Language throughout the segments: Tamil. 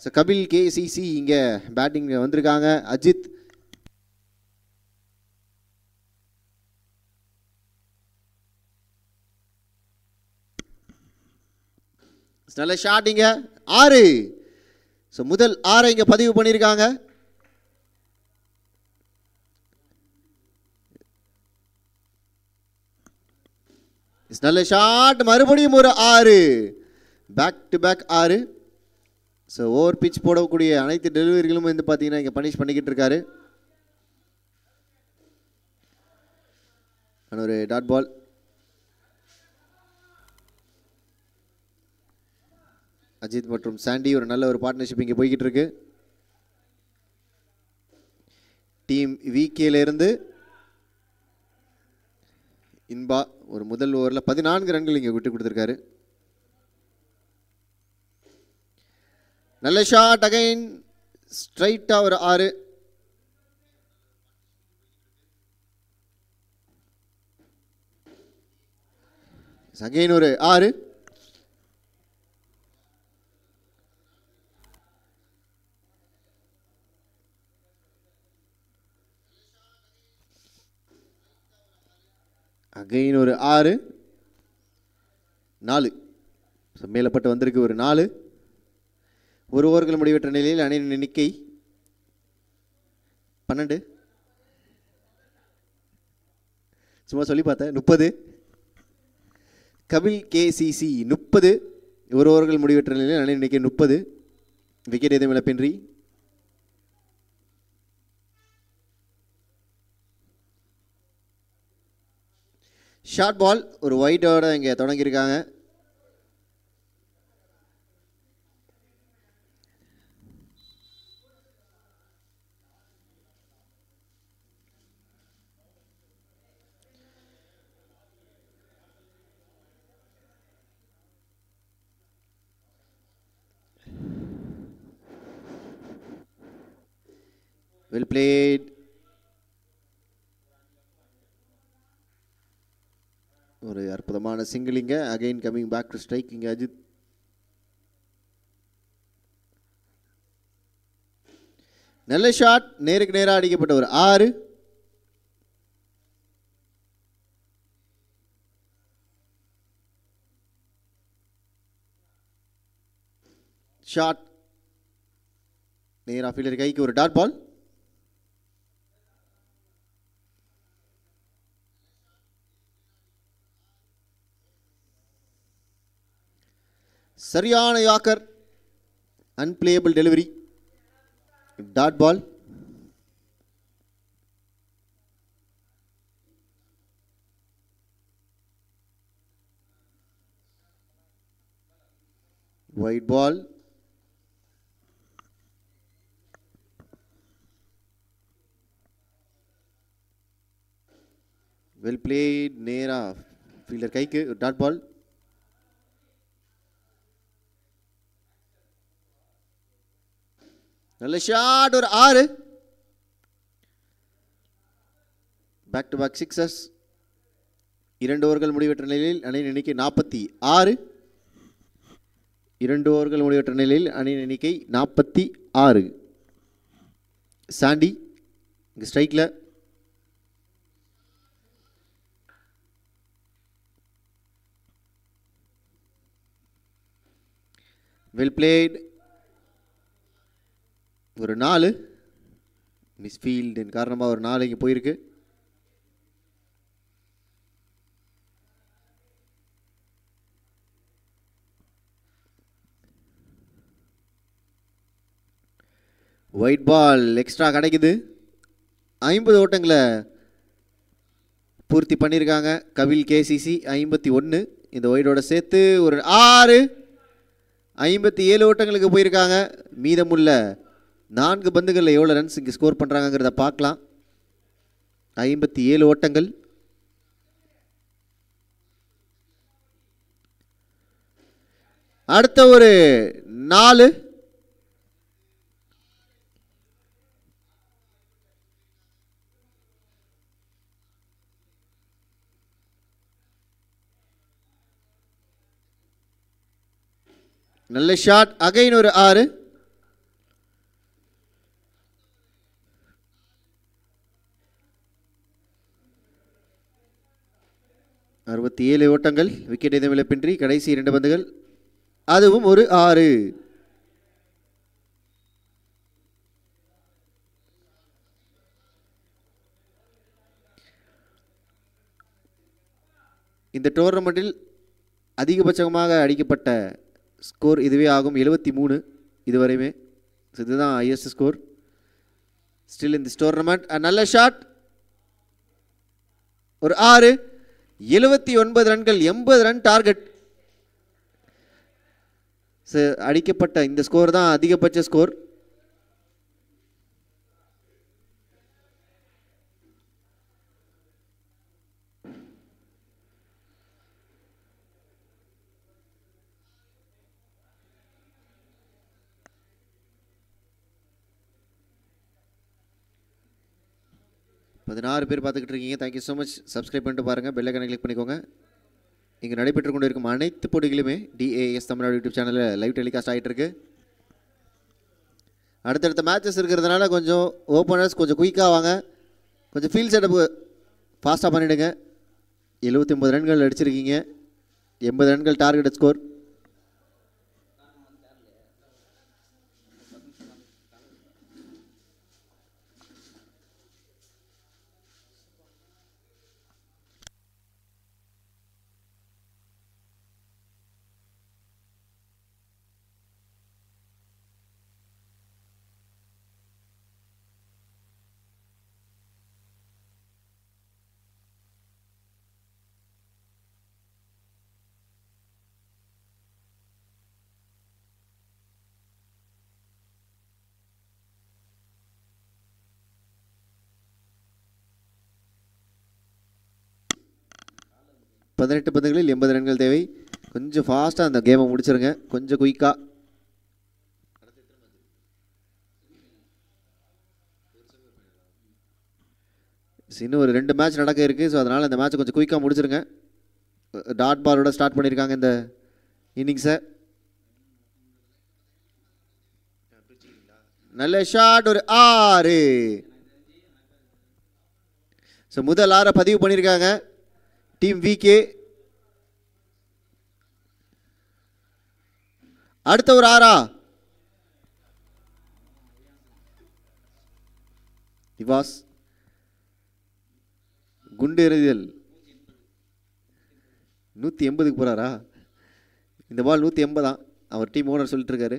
ஸோ கபில் கேசிசி இங்கே பேட்டிங் வந்திருக்காங்க. அஜித் நல்ல ஷாட் இங்க 6. ஸோ முதல் 6 இங்கே பதிவு பண்ணியிருக்காங்க. நல்ல ஷாட், மறுபடியும் ஒரு 6. Back to back 6. So over pitch போடக்கூடிய அனைத்து டெலிவரிகளும் வந்து பார்த்தீங்கன்னா இங்கே பனிஷ் பண்ணிக்கிட்டு இருக்காரு. ஒரு டாட் பால். அஜித் மற்றும் சாண்டி ஒரு நல்ல ஒரு பார்ட்னர்ஷிப் இங்கே போய்கிட்டு இருக்கு. டீம் விகேலேருந்து இன்பா ஒரு முதல் ஓவரில் 14 ரன்கள் இங்கே விட்டு கொடுத்துருக்காரு. நல்ல ஷாட் அகைன், ஸ்ட்ரைட்டாக ஒரு 6. அகைன் ஒரு 6. அகைன் ஒரு 6. 4. மேலப்பட்டு வந்திருக்கு ஒரு 4. ஒரு ஓவர்கள் முடிவற்ற நிலையில் அணியின் எண்ணிக்கை 12. சும்மா சொல்லி பார்த்தேன் 30. கபில் கேசிசி 30. ஒரு ஓவர்கள் முடிவற்ற நிலையில் அணியின் எண்ணிக்கை 30. விக்கெட் எதுவும் இழப்பின்றி. ஷார்ட் பால் ஒரு ஒயிட்டோட இங்கே தொடங்கியிருக்காங்க. Well played. ஒரு அற்புதமான சிங்கிளிங்க. Again coming back to strike இங்கே அஜித். நல்ல ஷாட், நேருக்கு நேராக அடிக்கப்பட்ட ஒரு 6. ஷாட் நேராக ஃபீல்டர் கைக்கு ஒரு டாட் பால். சரியான yorker, unplayable delivery, dot ball. White ball. Well played, நேரா ஃபீல்டர் கைக்கு ஒரு டாட் பால். நல்ல ஷாட் ஒரு 6. Back to back 6s. 2 ஓவர்கள் முடிவற்ற நிலையில் அணியின் எண்ணிக்கை 46. 2 ஓவர்கள் முடிவற்ற நிலையில் அணியின் எண்ணிக்கை 46. சாண்டி இங்கே ஸ்ட்ரைக்கில். வெல் பிளேட் ஒரு 4. மிஸ்ஃபீல்டின் காரணமாக ஒரு 4 இங்கே போயிருக்கு. ஒயிட் பால் எக்ஸ்ட்ரா கிடைக்குது. 50 ஓட்டங்களை பூர்த்தி பண்ணியிருக்காங்க கபில் கேசிசி. 51 இந்த ஒயிட்டோட சேர்த்து ஒரு 6. 57 ஓட்டங்களுக்கு போயிருக்காங்க. மீதமுள்ள 4 பந்துகளில் எவ்வளோ ரன்ஸ் இங்கே ஸ்கோர் பண்ணுறாங்கிறத பார்க்கலாம். 57 ஓட்டங்கள். அடுத்த ஒரு 4. நல்ல ஷாட், அகைன் ஒரு 6. 67 ஓட்டங்கள், விக்கெட் எதுவும் இழப்பின்றி. கடைசி 2 பந்துகள், அதுவும் ஒரு 6. இந்த டோர்னமெண்ட்டில் அதிகபட்சமாக அடிக்கப்பட்ட ஸ்கோர் இதுவே ஆகும், 73 இதுவரையுமே. இதுதான் highest score still in this tournament. நல்ல ஷாட், ஒரு 6. 79 ரன்கள், 80 ரன் டார்கெட். அடிக்கப்பட்ட இந்த ஸ்கோர் தான் அதிகபட்ச ஸ்கோர். பதினாறு பேர் பார்த்துக்கிட்டு இருக்கீங்க. Thank you so much. சப்ஸ்கிரைப் பண்ணிட்டு பாருங்கள், பெல் ஐகானை கிளிக் பண்ணிக்கோங்க. இங்கே நடைபெற்று கொண்டு இருக்கும் அனைத்து போட்டிகளுமே DAS தமிழ்நாடு யூடியூப் சேனலில் லைவ் டெலிகாஸ்ட் ஆகிட்டு இருக்கு. அடுத்தடுத்த மேட்சஸ் இருக்கிறதுனால கொஞ்சம் ஓப்பனர்ஸ் கொஞ்சம் குயிக்காக வாங்க, கொஞ்சம் ஃபீல்ட் செட்டப் ஃபாஸ்ட்டாக பண்ணிவிடுங்க. 79 ரன்கள் அடிச்சிருக்கீங்க, 80 ரன்கள் டார்கெட் ஸ்கோர். பதினெட்டு பந்துகளில் 80 ரன்கள் தேவை. கொஞ்சம் ஃபாஸ்ட்டாக அந்த கேமை முடிச்சிருங்க, கொஞ்சம் குயிக்காக. இன்னும் ஒரு 2 மேட்ச் நடக்க இருக்குது. ஸோ அதனால் அந்த மேட்ச்சை கொஞ்சம் குயிக்காக முடிச்சிருங்க. டாட் பாலோட ஸ்டார்ட் பண்ணியிருக்காங்க இந்த இன்னிங்ஸை. நல்ல ஷாட், ஒரு 6. ஸோ முதல் 6 பதிவு பண்ணியிருக்காங்க டீம் VK. அடுத்த ஒரு 6. நிவாஸ் குண்டு எறிதல் 180க்கு போகிறாரா? இந்த பால் 180 அவர் டீம் ஓனர் சொல்லிட்டு இருக்காரு.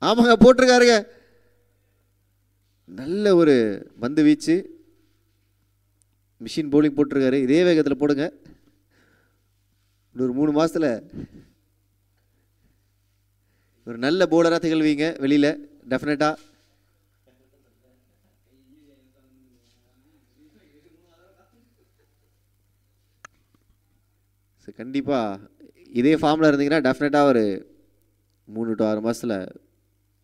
ஆமாங்க, போட்டிருக்காருங்க. நல்ல ஒரு பந்து வீச்சு, மிஷின் பவுலிங் போட்டிருக்காரு. இதே வேகத்தில் போடுங்க, ஒரு 3 மாதத்தில் ஒரு நல்ல பவுலராக திகழ்வீங்க வெளியில் டெஃபினட்டாக. கண்டிப்பாக இதே ஃபார்மில் இருந்தீங்கன்னா டெஃபினட்டாக ஒரு 3 to 6 மாதத்தில்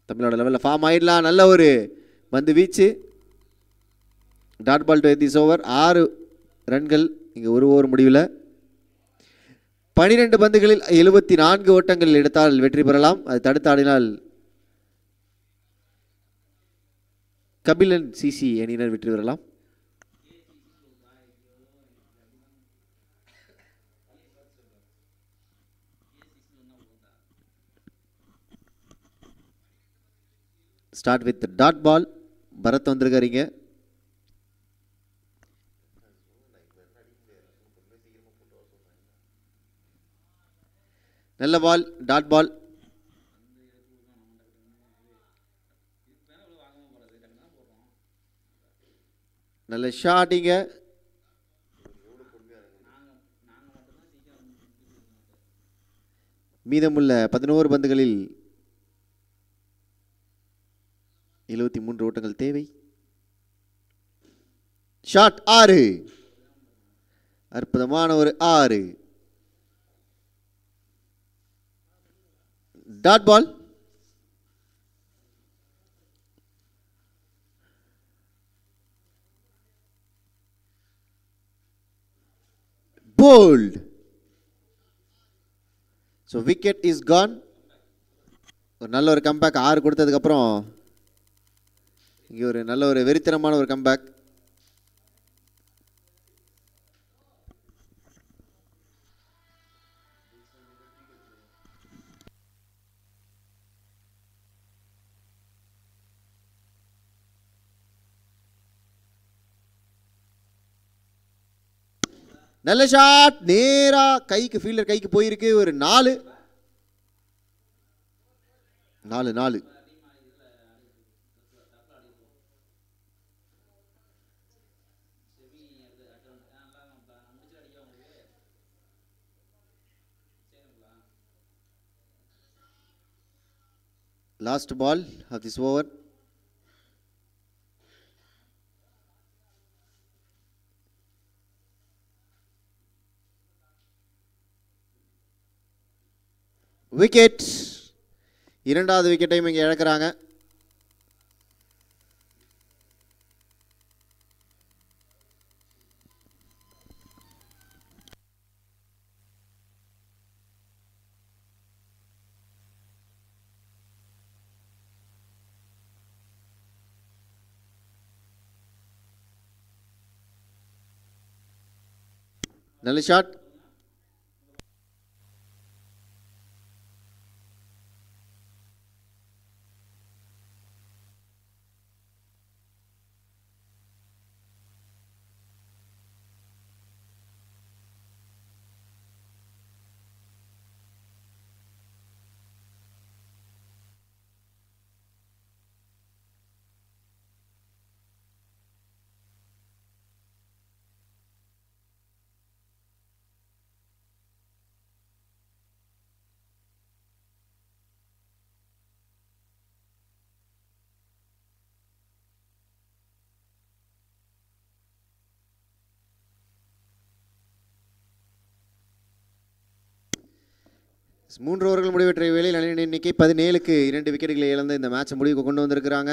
தமிழ்நாடு லெவலில் ஃபார்ம் ஆகிடலாம். நல்ல ஒரு பந்து வீச்சு, dot ball to this over. 6 ரன்கள் இங்கே ஒரு ஓவர் முடிவில். 12 பந்துகளில் 74 ஓட்டங்கள் எடுத்தால் வெற்றி பெறலாம். அது தடுத்து ஆடினால் கபிலன் CC அணியினர் வெற்றி பெறலாம். Start with dot ball. Bharath வந்திருக்காருங்க. நல்ல பால், டாட் பால். நல்ல ஷாட்டிங்க. மீதமுள்ள 11 பந்துகளில் 73 ஓட்டங்கள் தேவை. ஷாட் 6. அற்புதமான ஒரு 6. Dot ball. Bowled. So wicket is gone. ஒரு நல்ல ஒரு கம்பேக் 6 கொடுத்ததுக்கப்புறம் இங்கே ஒரு நல்ல ஒரு வெறித்தனமான ஒரு கம்பேக். நல்ல ஷாட், நேரா கைக்கு, ஃபீல்டர் கைக்கு போயிருக்கு. ஒரு 4 4 4. Last ball of this over. Wicket. இரண்டாவது விக்கெட்டையும் இங்கே இழக்கிறாங்க. நல்ல ஷாட். மூன்று ஓவர்கள் முடிவெற்ற வேளையில் அணி எண்ணிக்கை 17க்கு 2 விக்கெட்டுகளை இழந்து இந்த மேட்சை முடிவுக்கு கொண்டு வந்திருக்கிறாங்க.